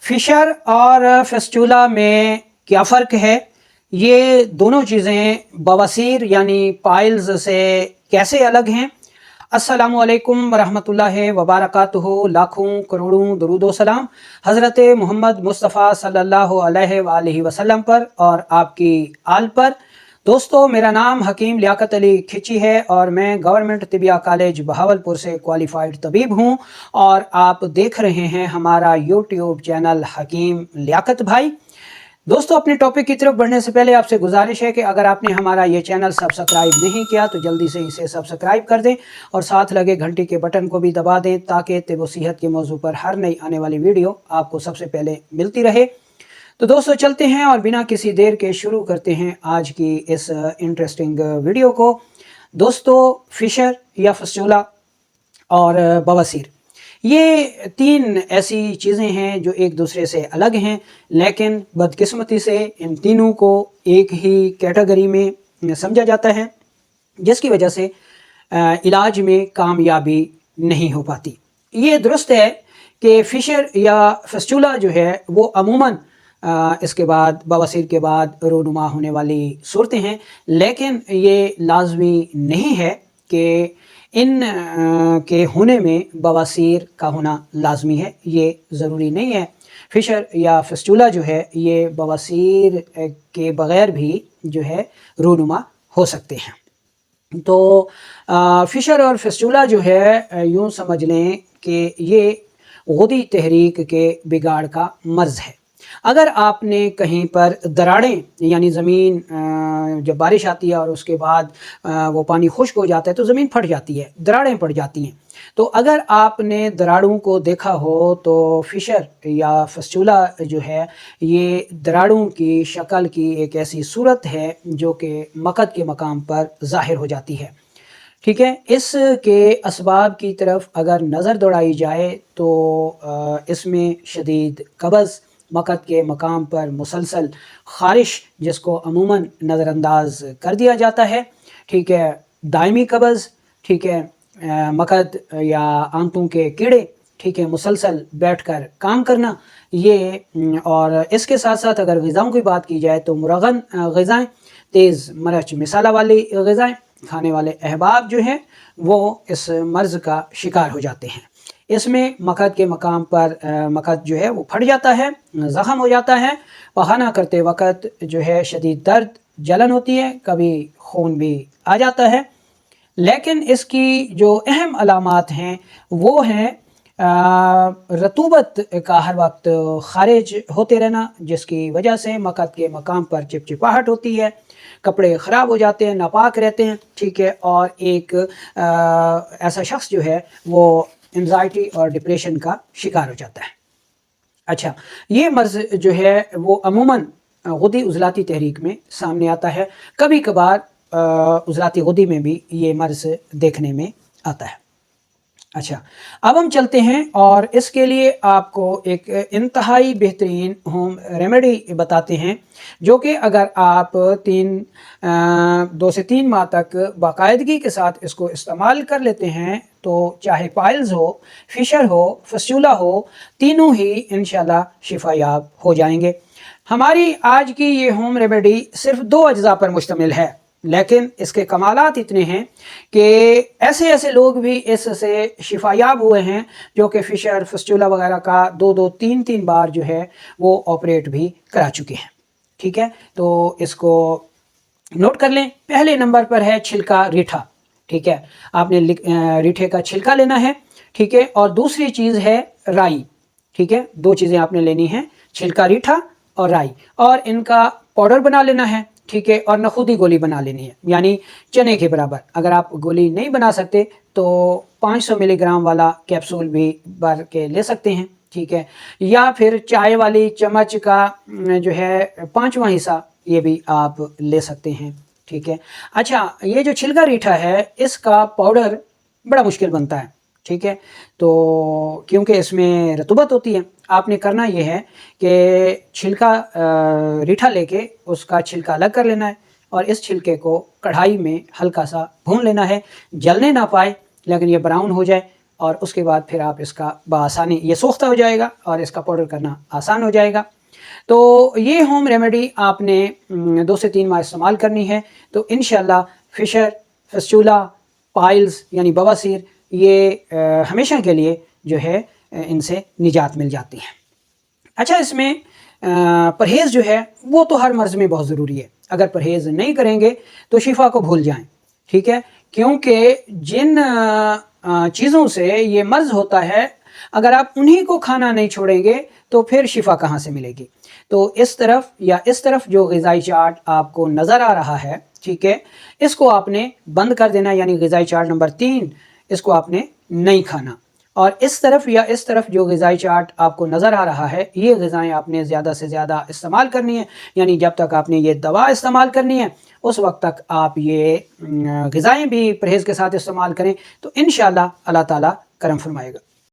Fisher और fistula में क्या फ़र्क है? ये दोनों चीज़ें बवासीर यानी पाइल्स से कैसे अलग हैं? अस्सलामु अलैकुम वरहमतुल्लाहि वबरकातुहू। लाखों करोड़ों दरूद व सलाम हज़रत मोहम्मद मुस्तफ़ा सल्लल्लाहु अलैहि वसल्लम पर और आपकी आल पर। दोस्तों, मेरा नाम हकीम लियाकत अली खिची है और मैं गवर्नमेंट तिबिया कॉलेज बहावलपुर से क्वालिफाइड तबीब हूँ और आप देख रहे हैं हमारा यूट्यूब चैनल हकीम लियाकत भाई। दोस्तों, अपने टॉपिक की तरफ बढ़ने से पहले आपसे गुजारिश है कि अगर आपने हमारा ये चैनल सब्सक्राइब नहीं किया तो जल्दी से इसे सब्सक्राइब कर दें और साथ लगे घंटी के बटन को भी दबा दें ताकि तिब व सेहत के मौजू पर हर नई आने वाली वीडियो आपको सबसे पहले मिलती रहे। तो दोस्तों, चलते हैं और बिना किसी देर के शुरू करते हैं आज की इस इंटरेस्टिंग वीडियो को। दोस्तों, फिशर या फस्टुला और बवासीर, ये तीन ऐसी चीज़ें हैं जो एक दूसरे से अलग हैं, लेकिन बदकिस्मती से इन तीनों को एक ही कैटेगरी में समझा जाता है, जिसकी वजह से इलाज में कामयाबी नहीं हो पाती। ये दुरुस्त है कि फिशर या फस्टुला जो है वो अमूमन इसके बाद बवासीर के बाद रोनुमा होने वाली सूरतें हैं, लेकिन ये लाजमी नहीं है कि इन के होने में बवासीर का होना लाजमी है। ये ज़रूरी नहीं है। फिशर या फस्टुला जो है ये बवासीर के बग़ैर भी जो है रोनुमा हो सकते हैं। तो फिशर और फस्टुला जो है यूँ समझ लें कि ये गुदी तहरीक के बिगाड़ का मर्ज़ है। अगर आपने कहीं पर दरारें यानी ज़मीन जब बारिश आती है और उसके बाद वो पानी खुश्क हो जाता है तो ज़मीन फट जाती है, दरारें पड़ जाती हैं। तो अगर आपने दरारों को देखा हो तो फिशर या फस्टुला जो है ये दरारों की शक्ल की एक ऐसी सूरत है जो कि मकद के मकाम पर ज़ाहिर हो जाती है। ठीक है, इसके असबाब की तरफ अगर नज़र दौड़ाई जाए तो इसमें शदीद कब्ज़, मकद के मकाम पर मुसलसल ख़ारिश जिसको अमूमन नज़रअंदाज कर दिया जाता है, ठीक है, दायमी कब्ज़, ठीक है, मकद या आंतों के कीड़े, ठीक है, मुसलसल बैठकर काम करना, ये और इसके साथ साथ अगर ग़िज़ाओं की बात की जाए तो मुरगन ग़िज़ाएँ, तेज़ मरच मिसाला वाली ग़िज़ाएँ खाने वाले अहबाब जो हैं वो इस मर्ज़ का शिकार हो जाते हैं। इसमें मकद के मकाम पर मकद जो है वो फट जाता है, ज़ख़म हो जाता है, पखाना करते वक़्त जो है शदीद दर्द, जलन होती है, कभी खून भी आ जाता है। लेकिन इसकी जो अहम अलामात हैं वो हैं रतूबत का हर वक्त ख़ारिज होते रहना, जिसकी वजह से मकद के मकाम पर चिपचिपाहट होती है, कपड़े ख़राब हो जाते हैं, नापाक रहते हैं, ठीक है, और एक ऐसा शख्स जो है वो एंजाइटी और डिप्रेशन का शिकार हो जाता है। अच्छा, ये मर्ज़ जो है वो अमूमन गुदी उज़लाती तहरीक में सामने आता है, कभी कभार उज़लाती गुदी में भी ये मर्ज़ देखने में आता है। अच्छा, अब हम चलते हैं और इसके लिए आपको एक इंतहाई बेहतरीन होम रेमेडी बताते हैं जो कि अगर आप 2 से 3 माह तक बाकायदगी के साथ इसको इस्तेमाल कर लेते हैं तो चाहे पाइल्स हो, फिशर हो, फस्टुला हो, तीनों ही इंशाल्लाह शिफायाब हो जाएंगे। हमारी आज की ये होम रेमेडी सिर्फ 2 अज्जा पर मुश्तमिल है, लेकिन इसके कमालात इतने हैं कि ऐसे ऐसे लोग भी इससे शिफायाब हुए हैं जो कि फिशर फस्टुला वगैरह का 2-2, 3-3 बार जो है वो ऑपरेट भी करा चुके हैं। ठीक है, तो इसको नोट कर लें। पहले नंबर पर है छिलका रीठा। ठीक है, आपने रीठे का छिलका लेना है, ठीक है, और दूसरी चीज़ है राई। ठीक है, 2 चीज़ें आपने लेनी है, छिलका रीठा और राई, और इनका पाउडर बना लेना है, ठीक है, और नखूदी गोली बना लेनी है यानी चने के बराबर। अगर आप गोली नहीं बना सकते तो 500 मिलीग्राम वाला कैप्सूल भी भर के ले सकते हैं, ठीक है, या फिर चाय वाली चम्मच का जो है 5वां हिस्सा ये भी आप ले सकते हैं, ठीक है। अच्छा, ये जो छिलका रीठा है इसका पाउडर बड़ा मुश्किल बनता है, ठीक है, तो क्योंकि इसमें रतूबत होती है। आपने करना ये है कि छिलका रीठा लेके उसका छिलका अलग कर लेना है और इस छिलके को कढ़ाई में हल्का सा भून लेना है, जलने ना पाए लेकिन ये ब्राउन हो जाए, اور اس کے بعد پھر آپ اس کا بآسانی یہ سوختہ ہو جائے گا اور اس کا پاؤڈر کرنا آسان ہو جائے گا۔ تو یہ ہوم ریمیڈی آپ نے 2 سے 3 ماہ استعمال کرنی ہے، تو انشاءاللہ فشر، فسچولا، پائلز یعنی بواسیر یہ ہمیشہ کے لیے جو ہے ان سے نجات مل جاتی ہے۔ اچھا، اس میں پرہیز جو ہے وہ تو ہر مرض میں بہت ضروری ہے، اگر پرہیز نہیں کریں گے تو شفا کو بھول جائیں، ٹھیک ہے، کیونکہ جن چیزوں سے یہ مرض ہوتا ہے اگر آپ انہی کو کھانا نہیں چھوڑیں گے تو پھر شفا کہاں سے ملے گی؟ تو اس طرف جو غذائی چارٹ آپ کو نظر آ رہا ہے، ٹھیک ہے، اس کو آپ نے بند کر دینا، یعنی غذائی چارٹ نمبر 3 اس کو آپ نے نہیں کھانا۔ اور اس طرف جو غذائی چارٹ آپ کو نظر آ رہا ہے، یہ غذائیں آپ نے زیادہ سے زیادہ استعمال کرنی ہے، یعنی جب تک آپ نے یہ دوا استعمال کرنی ہے اس وقت تک آپ یہ غذائیں بھی پرہیز کے ساتھ استعمال کریں، تو انشاءاللہ اللہ تعالیٰ کرم فرمائے گا۔